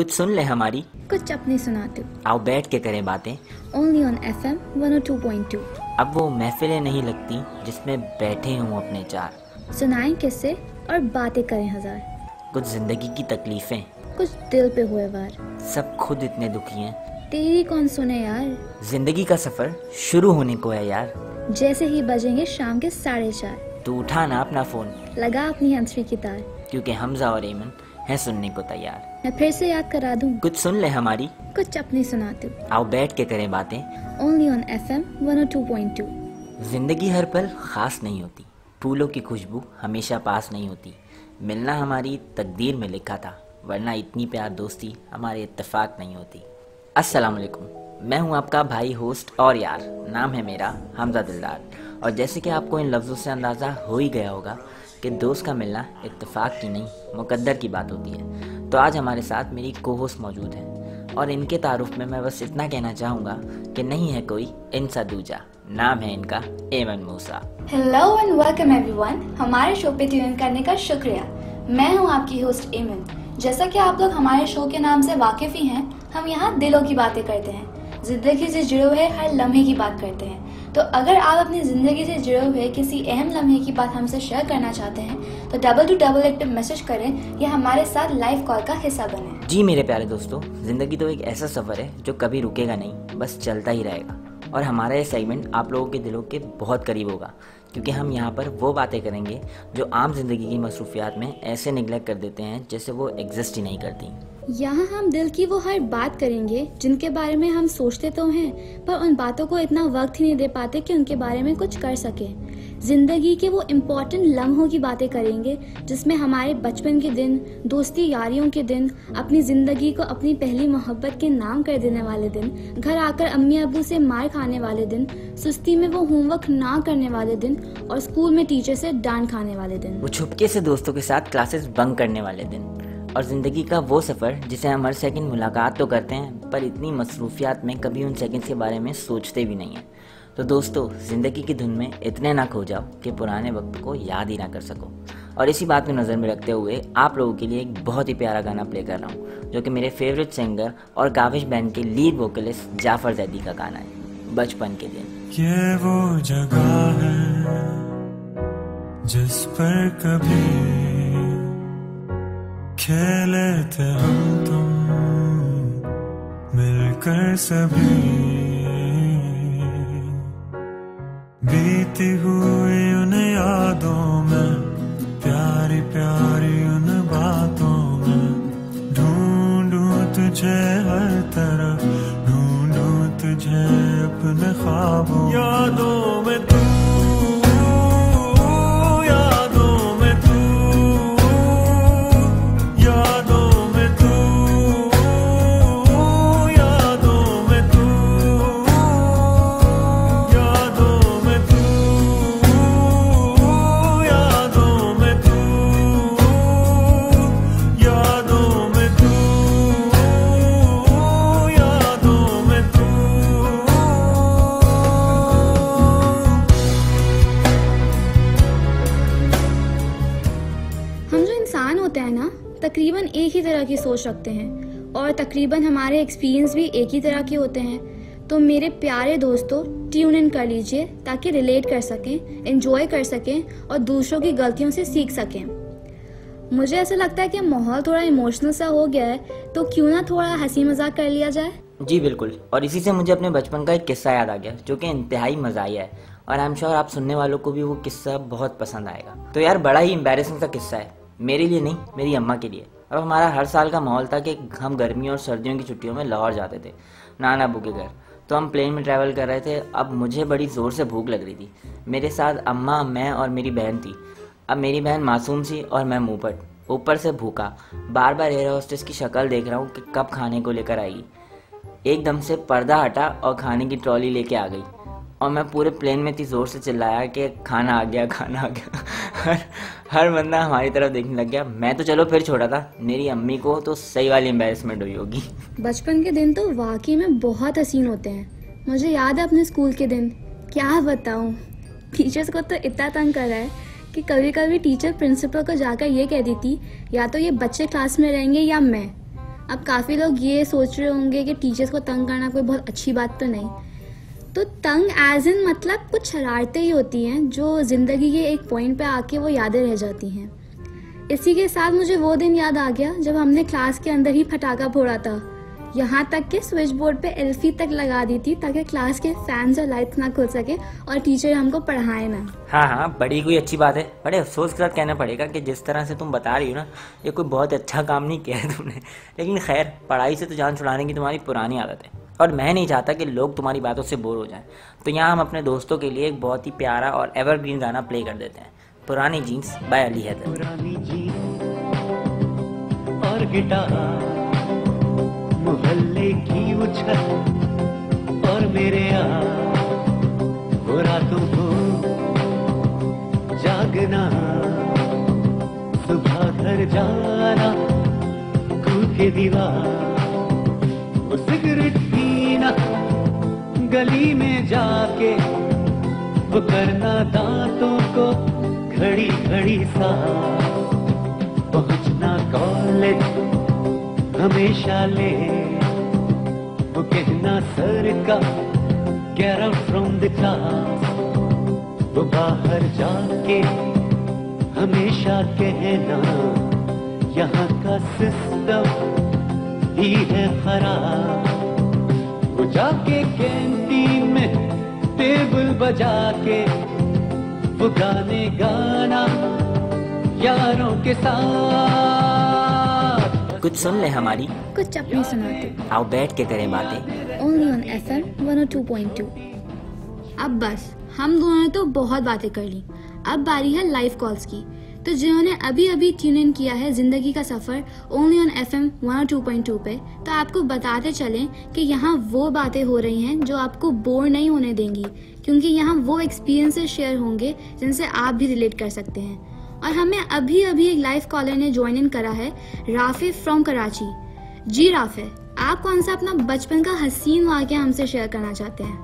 कुछ सुन ले हमारी, कुछ अपनी सुनाते। आओ बैठ के करें बातें। Only on FM 102.2। अब वो महफिलें नहीं लगती जिसमें बैठे हूँ अपने चार, सुनाएं किस्से और बातें करें हजार। कुछ जिंदगी की तकलीफें, कुछ दिल पे हुए वार, सब खुद इतने दुखी हैं, तेरी कौन सुने यार। जिंदगी का सफर शुरू होने को है यार। जैसे ही बजेंगे शाम के 4:30, तू उठा ना अपना फोन, लगा अपनी हंसरी की तार, क्योंकि हमजा और एमन है सुनने को तैयार। मैं फिर से याद करा दूं, कुछ सुन ले हमारी, कुछ अपनी सुनाते। आओ बैठ के करें बातें। Only on FM 102.2। जिंदगी हर पल खास नहीं होती, फूलों की खुशबू हमेशा पास नहीं होती, मिलना हमारी तकदीर में लिखा था, वरना इतनी प्यार दोस्ती हमारे इत्तेफाक नहीं होती। अस्सलाम वालेकुम, मैं हूं आपका भाई होस्ट और यार, नाम है मेरा हमजा दिलदार। और जैसे कि आपको इन लफ्ज़ों से अंदाज़ा हो ही गया होगा कि दोस्त का मिलना इत्तेफाक की नहीं मुकद्दर की बात होती है। तो आज हमारे साथ मेरी को होस्ट मौजूद है और इनके तारुफ में मैं बस इतना कहना चाहूँगा कि नहीं है कोई इनसा दूजा, नाम है इनका एमन मूसा। हेलो एंड वेलकम एवरीवन, हमारे शो पे ट्यून करने का शुक्रिया। मैं हूं आपकी होस्ट एमन। जैसा कि आप लोग हमारे शो के नाम से वाकिफ ही हैं, हम यहाँ दिलों की बातें करते हैं, जिंदगी से जुड़े हुए हर लम्हे की बात करते हैं। तो अगर आप अपनी ज़िंदगी से जुड़े हुए किसी अहम लम्हे की बात हमसे शेयर करना चाहते हैं तो 2288 पे मैसेज करें या हमारे साथ लाइव कॉल का हिस्सा बनें। जी मेरे प्यारे दोस्तों, ज़िंदगी तो एक ऐसा सफ़र है जो कभी रुकेगा नहीं, बस चलता ही रहेगा। और हमारा ये सेगमेंट आप लोगों के दिलों के बहुत करीब होगा, क्योंकि हम यहाँ पर वो बातें करेंगे जो आम जिंदगी की मसरूफियात में ऐसे निगलेक्ट कर देते हैं जैसे वो एग्जिस्ट ही नहीं करती। यहाँ हम दिल की वो हर बात करेंगे जिनके बारे में हम सोचते तो हैं, पर उन बातों को इतना वक्त ही नहीं दे पाते कि उनके बारे में कुछ कर सके। जिंदगी के वो इम्पोर्टेंट लम्हों की बातें करेंगे जिसमें हमारे बचपन के दिन, दोस्ती यारियों के दिन, अपनी जिंदगी को अपनी पहली मोहब्बत के नाम कर देने वाले दिन, घर आकर अम्मी अब्बू से मार खाने वाले दिन, सुस्ती में वो होमवर्क ना करने वाले दिन और स्कूल में टीचर से डांट खाने वाले दिन, वो छुपके से दोस्तों के साथ क्लासेस बंक करने वाले दिन, और ज़िंदगी का वो सफ़र जिसे हम हर सेकंड मुलाकात तो करते हैं पर इतनी मसरूफियात में कभी उन सेकंड्स के बारे में सोचते भी नहीं हैं। तो दोस्तों, ज़िंदगी की धुन में इतने ना खो जाओ कि पुराने वक्त को याद ही ना कर सको। और इसी बात को नज़र में रखते हुए आप लोगों के लिए एक बहुत ही प्यारा गाना प्ले कर रहा हूँ, जो कि मेरे फेवरेट सिंगर और काविश बैंड के लीड वोकलिस्ट जाफर जैदी का गाना है, बचपन के दिन। ये वो जगह है जिस पर कभी खेले थे हम तुम मिलकर सभी, बीती हुई उन यादों में, प्यारी प्यारी उन बातों में, ढूंढूं तुझे हर तरफ, ढूंढूं तुझे अपने ख्वाबों यादों में तू, तकरीबन एक ही तरह की सोच रखते हैं और तकरीबन हमारे एक्सपीरियंस भी एक ही तरह के होते हैं। तो मेरे प्यारे दोस्तों, ट्यून इन कर लीजिए ताकि रिलेट कर सकें, एंजॉय कर सकें और दूसरों की गलतियों से सीख सकें। मुझे ऐसा लगता है कि माहौल थोड़ा इमोशनल सा हो गया है, तो क्यों ना थोड़ा हंसी मजाक कर लिया जाए। जी बिल्कुल, और इसी से मुझे अपने बचपन का एक किस्सा याद आ गया जो कि इंतहाई मज़ाहिया है, और आई एम श्योर आप सुनने वालों को भी वो किस्सा बहुत पसंद आएगा। तो यार, बड़ा ही एम्बैरेसिंग सा किस्सा है, मेरे लिए नहीं, मेरी अम्मा के लिए। अब हमारा हर साल का माहौल था कि हम गर्मियों और सर्दियों की छुट्टियों में लाहौर जाते थे नाना अबू के घर। तो हम प्लेन में ट्रैवल कर रहे थे। अब मुझे बड़ी ज़ोर से भूख लग रही थी। मेरे साथ अम्मा, मैं और मेरी बहन थी। अब मेरी बहन मासूम सी और मैं मुँहपट, ऊपर से भूखा। बार बार एयर होस्टेस की शक्ल देख रहा हूँ कि कब खाने को लेकर आएगी। एकदम से पर्दा हटा और खाने की ट्रॉली लेके आ गई, और मैं पूरे प्लेन में इतनी ज़ोर से चिल्लाया कि खाना आ गया, खाना आ गया। हर बंदा हमारी तरफ देखने लग गया। मैं तो चलो फिर छोड़ा था, मेरी अम्मी को तो सही वाली एम्बैरेसमेंट हुई होगी। बचपन के दिन तो वाकई में बहुत हसीन होते हैं। मुझे याद है अपने स्कूल के दिन, क्या बताऊं, टीचर्स को तो इतना तंग कर रहा है कि कभी कभी टीचर प्रिंसिपल को जाकर ये कह देती, या तो ये बच्चे क्लास में रहेंगे या मैं। अब काफ़ी लोग ये सोच रहे होंगे कि टीचर्स को तंग करना कोई बहुत अच्छी बात तो नहीं। तो तंग एज इन मतलब कुछ शरारतें ही होती हैं जो ज़िंदगी के एक पॉइंट पे आके वो यादें रह जाती हैं। इसी के साथ मुझे वो दिन याद आ गया जब हमने क्लास के अंदर ही पटाखा फोड़ा था, यहाँ तक कि स्विच बोर्ड पे एल्फी तक लगा दी थी ताकि क्लास के फैंस और लाइट्स ना खुल सके और टीचर हमको पढ़ाए ना। हाँ, बड़ी कोई अच्छी बात है। बड़े अफसोस के साथ कहना पड़ेगा कि जिस तरह से तुम बता रही हो ना, ये कोई बहुत अच्छा काम नहीं किया है तुमने। लेकिन खैर, पढ़ाई से तो जान छुड़ाने की तुम्हारी पुरानी आदत है और मैं नहीं चाहता कि लोग तुम्हारी बातों से बोर हो जाएं। तो यहाँ हम अपने दोस्तों के लिए एक बहुत ही प्यारा और एवरग्रीन गाना प्ले कर देते हैं, पुरानी जीन्स बाय अली हैदर। पुरानी जीन्स और गिटार, मोहल्ले की वो छत और मेरे यार, वो रातों को जागना, सुबह घर जाना, कूद के दीवार, वो सिगरेट पीना, गली में जाके वो करना दांतों को घड़ी घड़ी साफ, पहुंचना कॉलेज हमेशा ले, वो कहना सर का get out from the class, वो बाहर जाके हमेशा कहना यहाँ का सिस्टम ही है खराब, वो जाके कैंटीन में टेबल बजा के वो गाने गाना यारों के साथ। कुछ सुन ले हमारी, कुछ अपनी सुनाते, आओ बैठ के करें बातें, ओनली ऑन FM 102.2। अब बस हम दोनों ने तो बहुत बातें कर ली, अब बारी है लाइव कॉल्स की। तो जिन्होंने अभी अभी ट्यून इन किया है जिंदगी का सफर ओनली ऑन FM 102.2 पे, तो आपको बताते चलें कि यहाँ वो बातें हो रही हैं जो आपको बोर नहीं होने देंगी, क्योंकि यहाँ वो एक्सपीरियंसेस शेयर होंगे जिनसे आप भी रिलेट कर सकते हैं। और हमें अभी अभी एक लाइव कॉलर ने ज्वाइन इन करा है, राफे फ्रॉम कराची। जी राफे, आप कौन सा अपना बचपन का हसीन वाक़या हमसे शेयर करना चाहते हैं?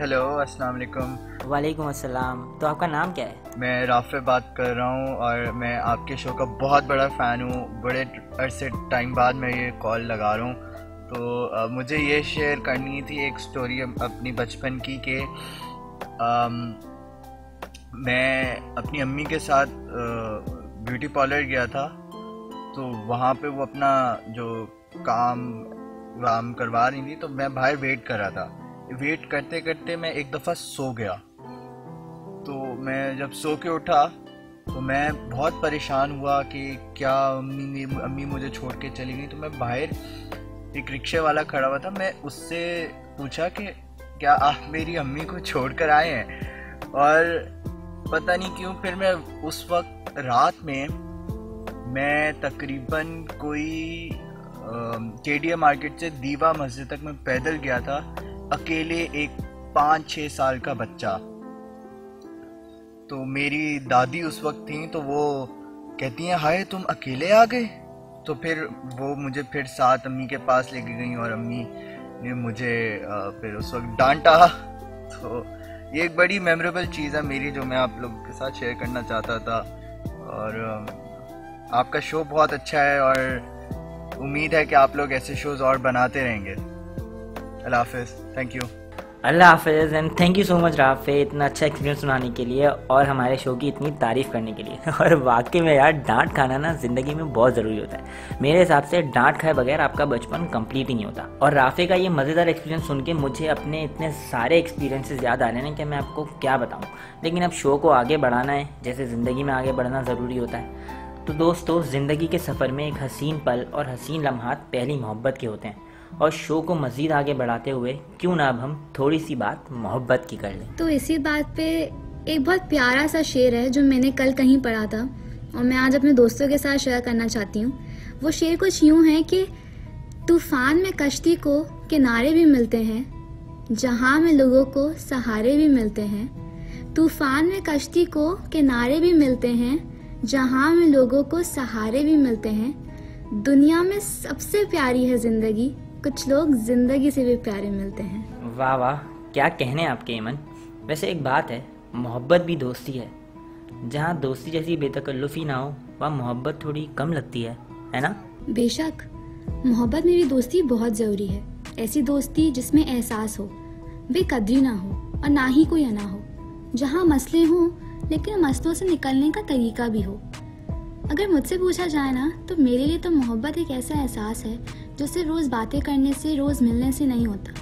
हेलो, अस्सलाम वालेकुम। वालेकुम अस्सलाम। तो आपका नाम क्या है? मैं राफे बात कर रहा हूँ और मैं आपके शो का बहुत बड़ा फ़ैन हूँ। बड़े अरसे टाइम बाद मैं ये कॉल लगा रहा हूँ। तो मुझे ये शेयर करनी थी एक स्टोरी अपनी बचपन की कि मैं अपनी अम्मी के साथ ब्यूटी पार्लर गया था। तो वहाँ पे वो अपना जो काम वाम करवा रही थी, तो मैं बाहर वेट कर रहा था। वेट करते करते मैं एक दफ़ा सो गया। तो मैं जब सो के उठा तो मैं बहुत परेशान हुआ कि क्या अम्मी मुझे छोड़ के चली गई। तो मैं बाहर एक रिक्शे वाला खड़ा हुआ था, मैं उससे पूछा कि क्या आप मेरी अम्मी को छोड़ कर आए हैं। और पता नहीं क्यों फिर मैं उस वक्त रात में मैं तकरीबन कोई केडिया मार्केट से दीवा मस्जिद तक मैं पैदल गया था, अकेले एक 5-6 साल का बच्चा। तो मेरी दादी उस वक्त थी, तो वो कहती हैं हाय तुम अकेले आ गए। तो फिर वो मुझे फिर साथ अम्मी के पास लेके गई और अम्मी ने मुझे फिर उस वक्त डांटा। तो ये एक बड़ी मेमोरेबल चीज़ है मेरी जो मैं आप लोगों के साथ शेयर करना चाहता था। और आपका शो बहुत अच्छा है और उम्मीद है कि आप लोग ऐसे शोज़ और बनाते रहेंगे। अल्लाह हाफ़िज़, थैंक यू। अल्लाह हाफ़िज़ and thank you so much Rafay, इतना अच्छा एक्सपीरियंस सुनाने के लिए और हमारे शो की इतनी तारीफ़ करने के लिए। और वाकई में यार, डांट खाना ना ज़िंदगी में बहुत ज़रूरी होता है। मेरे हिसाब से डांट खाए बगैर आपका बचपन कंप्लीट ही नहीं होता। और राफे का ये मज़ेदार एक्सपीरियंस सुन के मुझे अपने इतने सारे एक्सपीरियंसेस याद आ रहे हैं कि मैं आपको क्या बताऊँ। लेकिन अब शो को आगे बढ़ाना है, जैसे ज़िंदगी में आगे बढ़ना ज़रूरी होता है। तो दोस्तों, ज़िंदगी के सफ़र में एक हसीन पल और हसीन लम्हात पहली मोहब्बत के होते हैं। और शो को मज़ीद आगे बढ़ाते हुए क्यों ना अब हम थोड़ी सी बात मोहब्बत की कर लें। तो इसी बात पे एक बहुत प्यारा सा शेर है जो मैंने कल कहीं पढ़ा था और मैं आज अपने दोस्तों के साथ शेयर करना चाहती हूँ। वो शेर कुछ यूँ है कि तूफान में कश्ती को किनारे भी मिलते हैं, जहाँ में लोगों को सहारे भी मिलते हैं। तूफान में कश्ती को किनारे भी मिलते हैं, जहाँ में लोगों को सहारे भी मिलते हैं। दुनिया में सबसे प्यारी है ज़िंदगी, कुछ लोग ज़िंदगी से भी प्यारे मिलते हैं। वाह वाह, क्या कहने आपके ईमन। वैसे एक बात है, मोहब्बत भी दोस्ती है। जहाँ दोस्ती जैसी बेतकल्लुफ़ी ना हो वहाँ मोहब्बत थोड़ी कम लगती है ना? बेशक, मोहब्बत में भी दोस्ती बहुत ज़रूरी है। ऐसी दोस्ती जिसमें एहसास हो, बेकदरी ना हो और ना ही कोई अना हो, जहाँ मसले हों लेकिन मसलों से निकलने का तरीका भी हो। अगर मुझसे पूछा जाए ना, तो मेरे लिए तो मोहब्बत एक ऐसा एहसास है जो सिर्फ रोज़ बातें करने से, रोज़ मिलने से नहीं होता।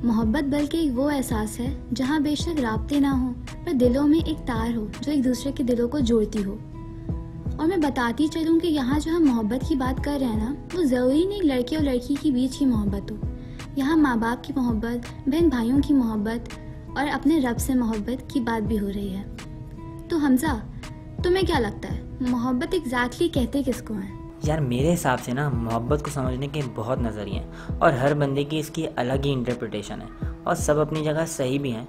मोहब्बत बल्कि एक वो एहसास है जहाँ बेशक राब्ते ना हो, पर दिलों में एक तार हो जो एक दूसरे के दिलों को जोड़ती हो। और मैं बताती चलूँ कि यहाँ जो हम मोहब्बत की बात कर रहे हैं ना, वो ज़रूरी नहीं लड़के और लड़की के बीच की मोहब्बत हो। यहाँ माँ बाप की मोहब्बत, बहन भाइयों की मोहब्बत और अपने रब से मोहब्बत की बात भी हो रही है। तो हमजा, तुम्हें क्या लगता है मोहब्बत एग्जैक्टली कहते किसको हैं? यार मेरे हिसाब से ना मोहब्बत को समझने के बहुत नज़रिए हैं और हर बंदे की इसकी अलग ही इंटरप्रिटेशन है और सब अपनी जगह सही भी हैं।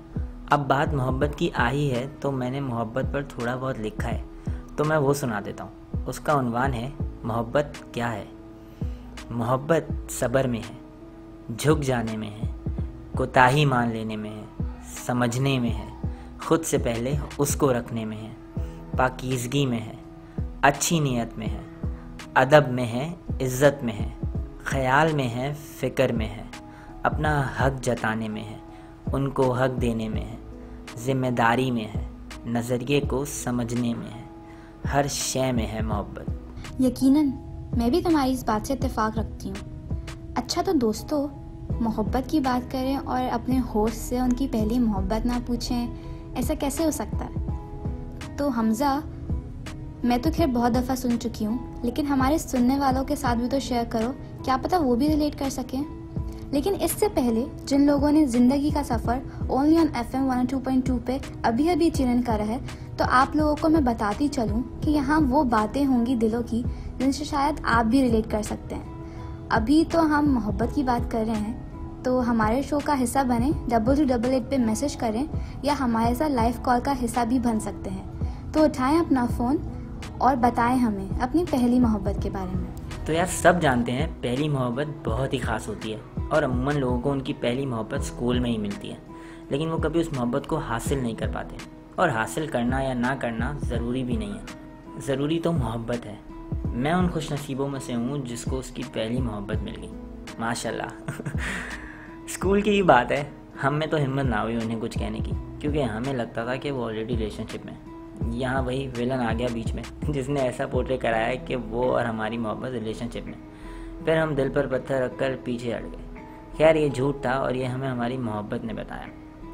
अब बात मोहब्बत की आई है तो मैंने मोहब्बत पर थोड़ा बहुत लिखा है, तो मैं वो सुना देता हूँ। उसका उन्वान है मोहब्बत क्या है। मोहब्बत सब्र में है, झुक जाने में है, कोताही मान लेने में है, समझने में है, खुद से पहले उसको रखने में है, पाकीज़गी में है, अच्छी नीयत में है, अदब में है, इज़्ज़त में है, ख़याल में है, फ़िक्र में है, अपना हक जताने में है, उनको हक देने में है, ज़िम्मेदारी में है, नज़रिए को समझने में है, हर शय में है मोहब्बत। यकीनन मैं भी तुम्हारी इस बात से इत्तेफाक रखती हूँ। अच्छा तो दोस्तों, मोहब्बत की बात करें और अपने होस्ट से उनकी पहली मोहब्बत ना पूछें, ऐसा कैसे हो सकता है? तो हमजा, मैं तो खैर बहुत दफ़ा सुन चुकी हूँ, लेकिन हमारे सुनने वालों के साथ भी तो शेयर करो, क्या पता वो भी रिलेट कर सकें। लेकिन इससे पहले जिन लोगों ने ज़िंदगी का सफ़र ओनली ऑन FM 102.2 पे अभी अभी ट्यून करा है, तो आप लोगों को मैं बताती चलूँ कि यहाँ वो बातें होंगी दिलों की जिनसे शायद आप भी रिलेट कर सकते हैं। अभी तो हम मोहब्बत की बात कर रहे हैं, तो हमारे शो का हिस्सा बने 2288 पे मैसेज करें या हमारे साथ लाइव कॉल का हिस्सा भी बन सकते हैं। तो उठाएं अपना फ़ोन और बताएं हमें अपनी पहली मोहब्बत के बारे में। तो यार सब जानते हैं पहली मोहब्बत बहुत ही ख़ास होती है और अमूमन लोगों को उनकी पहली मोहब्बत स्कूल में ही मिलती है, लेकिन वो कभी उस मोहब्बत को हासिल नहीं कर पाते। और हासिल करना या ना करना ज़रूरी भी नहीं है, ज़रूरी तो मोहब्बत है। मैं उन खुश नसीबों में से हूँ जिसको उसकी पहली मोहब्बत मिल गई, माशाल्लाह। स्कूल की ही बात है, हम में तो हिम्मत ना हुई उन्हें कुछ कहने की, क्योंकि हमें लगता था कि वो ऑलरेडी रिलेशनशिप में। यहाँ वही विलन आ गया बीच में जिसने ऐसा पोर्ट्रे कराया है कि वो और हमारी मोहब्बत रिलेशनशिप में। फिर हम दिल पर पत्थर रखकर पीछे हट गए। खैर ये झूठ था और ये हमें हमारी मोहब्बत ने बताया।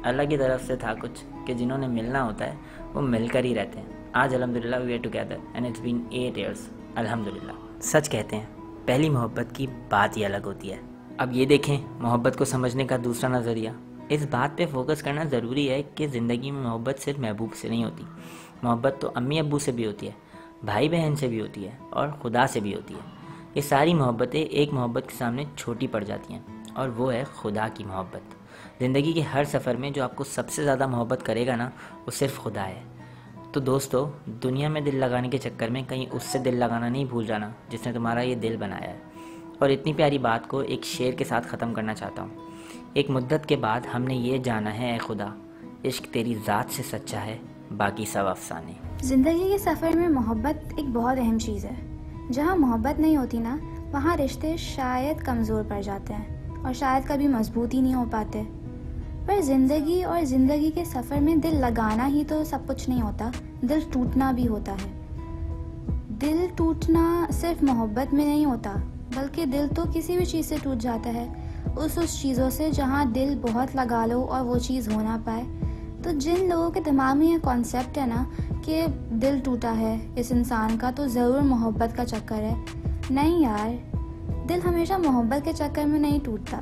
अल्लाह की तरफ से था कुछ कि जिन्होंने मिलना होता है वो मिलकर ही रहते हैं। आज अल्हम्दुलिल्लाह we are together and it's been 8 years अल्हम्दुलिल्लाह। सच कहते हैं पहली मोहब्बत की बात ही अलग होती है। अब ये देखें मोहब्बत को समझने का दूसरा नज़रिया। इस बात पे फोकस करना ज़रूरी है कि ज़िंदगी में मोहब्बत सिर्फ महबूब से नहीं होती। मोहब्बत तो अम्मी अब्बू से भी होती है, भाई बहन से भी होती है और खुदा से भी होती है। ये सारी मोहब्बतें एक मोहब्बत के सामने छोटी पड़ जाती हैं और वो है खुदा की मोहब्बत। ज़िंदगी के हर सफ़र में जो आपको सबसे ज़्यादा मोहब्बत करेगा ना, वो सिर्फ खुदा है। तो दोस्तों, दुनिया में दिल लगाने के चक्कर में कहीं उससे दिल लगाना नहीं भूल जाना जिसने तुम्हारा ये दिल बनाया है। और इतनी प्यारी बात को एक शेर के साथ ख़त्म करना चाहता हूँ। एक मुद्दत के बाद हमने ये जाना है, ए खुदा, इश्क तेरी ज़ात से सच्चा है, बाकी सब अफसाने। ज़िंदगी के सफ़र में मोहब्बत एक बहुत अहम चीज़ है। जहाँ मोहब्बत नहीं होती ना, वहाँ रिश्ते शायद कमज़ोर पड़ जाते हैं और शायद कभी मजबूत ही नहीं हो पाते। पर ज़िंदगी और ज़िंदगी के सफ़र में दिल लगाना ही तो सब कुछ नहीं होता, दिल टूटना भी होता है। दिल टूटना सिर्फ मोहब्बत में नहीं होता, बल्कि दिल तो किसी भी चीज़ से टूट जाता है, उस चीज़ों से जहाँ दिल बहुत लगा लो और वो चीज़ हो ना पाए। तो जिन लोगों के दिमाग में ये कॉन्सेप्ट है ना कि दिल टूटा है इस इंसान का तो ज़रूर मोहब्बत का चक्कर है, नहीं यार, दिल हमेशा मोहब्बत के चक्कर में नहीं टूटता।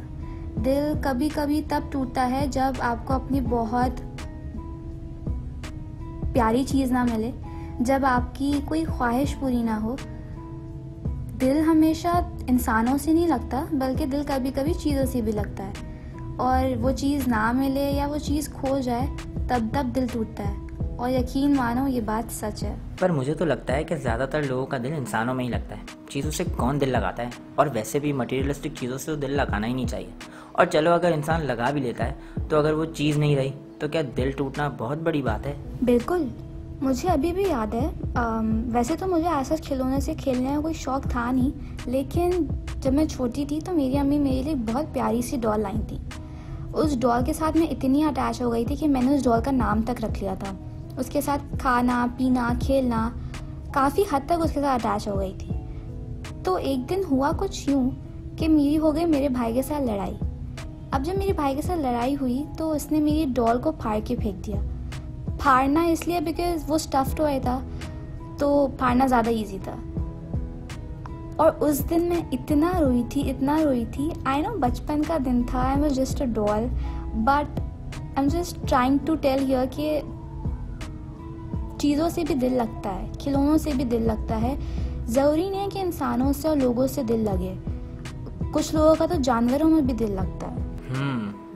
दिल कभी कभी तब टूटता है जब आपको अपनी बहुत प्यारी चीज़ ना मिले, जब आपकी कोई ख्वाहिश पूरी ना हो। दिल हमेशा इंसानों से नहीं लगता, बल्कि दिल कभी कभी चीज़ों से भी लगता है, और वो चीज़ ना मिले या वो चीज़ खो जाए तब दिल टूटता है। और यकीन मानो ये बात सच है। पर मुझे तो लगता है कि ज़्यादातर लोगों का दिल इंसानों में ही लगता है, चीज़ों से कौन दिल लगाता है। और वैसे भी मटेरियलिस्टिक चीज़ों से तो दिल लगाना ही नहीं चाहिए। और चलो अगर इंसान लगा भी लेता है तो अगर वो चीज़ नहीं रही तो क्या दिल टूटना बहुत बड़ी बात है? बिल्कुल, मुझे अभी भी याद है, वैसे तो मुझे ऐसा खिलौने से खेलने का कोई शौक़ था नहीं, लेकिन जब मैं छोटी थी तो मेरी अम्मी मेरे लिए बहुत प्यारी सी डॉल लाई थी। उस डॉल के साथ मैं इतनी अटैच हो गई थी कि मैंने उस डॉल का नाम तक रख लिया था। उसके साथ खाना पीना खेलना काफ़ी हद तक उसके साथ अटैच हो गई थी। तो एक दिन हुआ कुछ यूँ कि मेरी हो गई मेरे भाई के साथ लड़ाई। अब जब मेरे भाई के साथ लड़ाई हुई तो उसने मेरी डॉल को फाड़ के फेंक दिया। फाड़ना इसलिए बिकॉज वो स्टफ़ टॉय था, तो फाड़ना ज़्यादा इजी था। और उस दिन मैं इतना रोई थी। आई नो बचपन का दिन था, I was just a doll, but I am just trying to tell here कि चीज़ों से भी दिल लगता है, खिलौनों से भी दिल लगता है। ज़रूरी नहीं है कि इंसानों से और लोगों से दिल लगे, कुछ लोगों का तो जानवरों में भी दिल लगता है।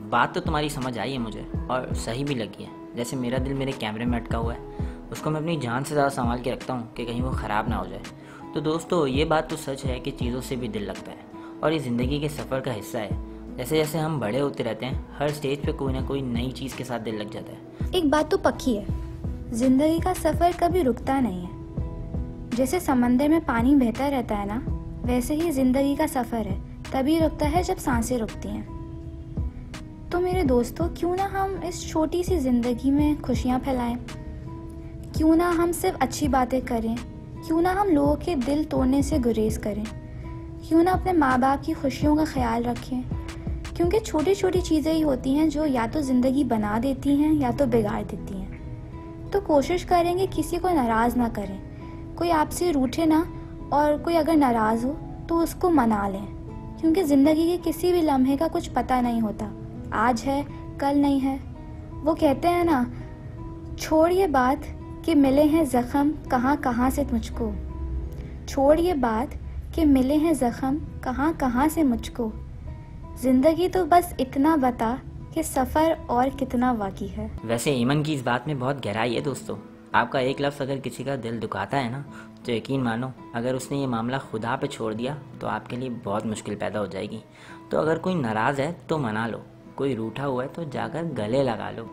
बात तो तुम्हारी समझ आई है मुझे, और सही भी लगी है। जैसे मेरा दिल मेरे कैमरे में अटका हुआ है, उसको मैं अपनी जान से ज़्यादा संभाल के रखता हूँ कि कहीं वो ख़राब ना हो जाए। तो दोस्तों, ये बात तो सच है कि चीज़ों से भी दिल लगता है और ये ज़िंदगी के सफ़र का हिस्सा है। जैसे जैसे हम बड़े होते रहते हैं, हर स्टेज पे कोई ना कोई नई चीज़ के साथ दिल लग जाता है। एक बात तो पक्की है, ज़िंदगी का सफ़र कभी रुकता नहीं है। जैसे समंदर में पानी बहता रहता है ना, वैसे ही ज़िंदगी का सफ़र है, तभी रुकता है जब सांसें रुकती हैं। तो मेरे दोस्तों, क्यों ना हम इस छोटी सी ज़िंदगी में खुशियाँ फैलाएं, क्यों ना हम सिर्फ अच्छी बातें करें, क्यों ना हम लोगों के दिल तोड़ने से गुरेज करें, क्यों ना अपने माँ बाप की खुशियों का ख्याल रखें, क्योंकि छोटी छोटी चीज़ें ही होती हैं जो या तो ज़िंदगी बना देती हैं या तो बिगाड़ देती हैं। तो कोशिश करेंगे किसी को नाराज़ ना करें, कोई आपसे रूठे ना, और कोई अगर नाराज़ हो तो उसको मना लें, क्योंकि ज़िंदगी के किसी भी लम्हे का कुछ पता नहीं होता, आज है कल नहीं है। वो कहते हैं ना, छोड़ ये बात कि मिले हैं ज़ख्म कहाँ कहाँ से मुझको, छोड़ ये बात कि मिले हैं ज़ख्म कहाँ कहाँ से मुझको, ज़िंदगी तो बस इतना बता कि सफ़र और कितना बाकी है। वैसे ईमन की इस बात में बहुत गहराई है दोस्तों। आपका एक लफ्ज़ अगर किसी का दिल दुखाता है ना, तो यकीन मानो अगर उसने ये मामला खुदा पे छोड़ दिया तो आपके लिए बहुत मुश्किल पैदा हो जाएगी। तो अगर कोई नाराज़ है तो मना लो, कोई रूठा हुआ है तो जाकर गले लगा लो,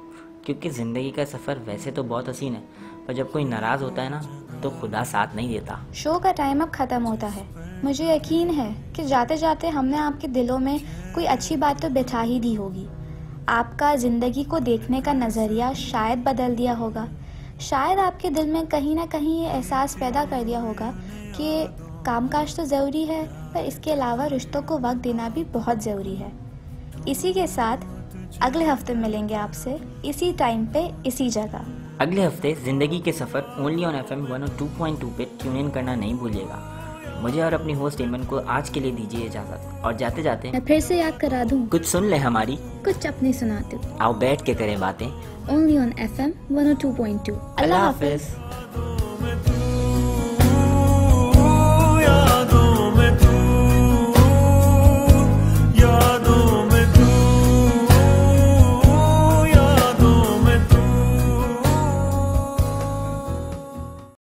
क्योंकि ज़िंदगी का सफ़र वैसे तो बहुत हसीन है, पर जब कोई नाराज़ होता है ना तो खुदा साथ नहीं देता। शो का टाइम अब ख़त्म होता है। मुझे यकीन है कि जाते जाते हमने आपके दिलों में कोई अच्छी बात तो बिठा ही दी होगी। आपका ज़िंदगी को देखने का नज़रिया शायद बदल दिया होगा, शायद आपके दिल में कहीं ना कहीं ये एहसास पैदा कर दिया होगा कि कामकाज तो ज़रूरी है, पर इसके अलावा रिश्तों को वक्त देना भी बहुत ज़रूरी है। इसी के साथ अगले हफ्ते मिलेंगे आपसे इसी टाइम पे इसी जगह। अगले हफ्ते ज़िंदगी के सफ़र ओनली ऑन FM 102.2 पे ट्यून इन करना नहीं भूलिएगा। मुझे और अपनी होस्ट ईमन को आज के लिए दीजिए इजाज़त, और जाते जाते मैं फिर से याद करा दूं, कुछ सुन ले हमारी, कुछ अपने सुनाते, आओ बैठ के करें बातें, ओनली ऑन FM 102.2। अल्लाह हाफिज़।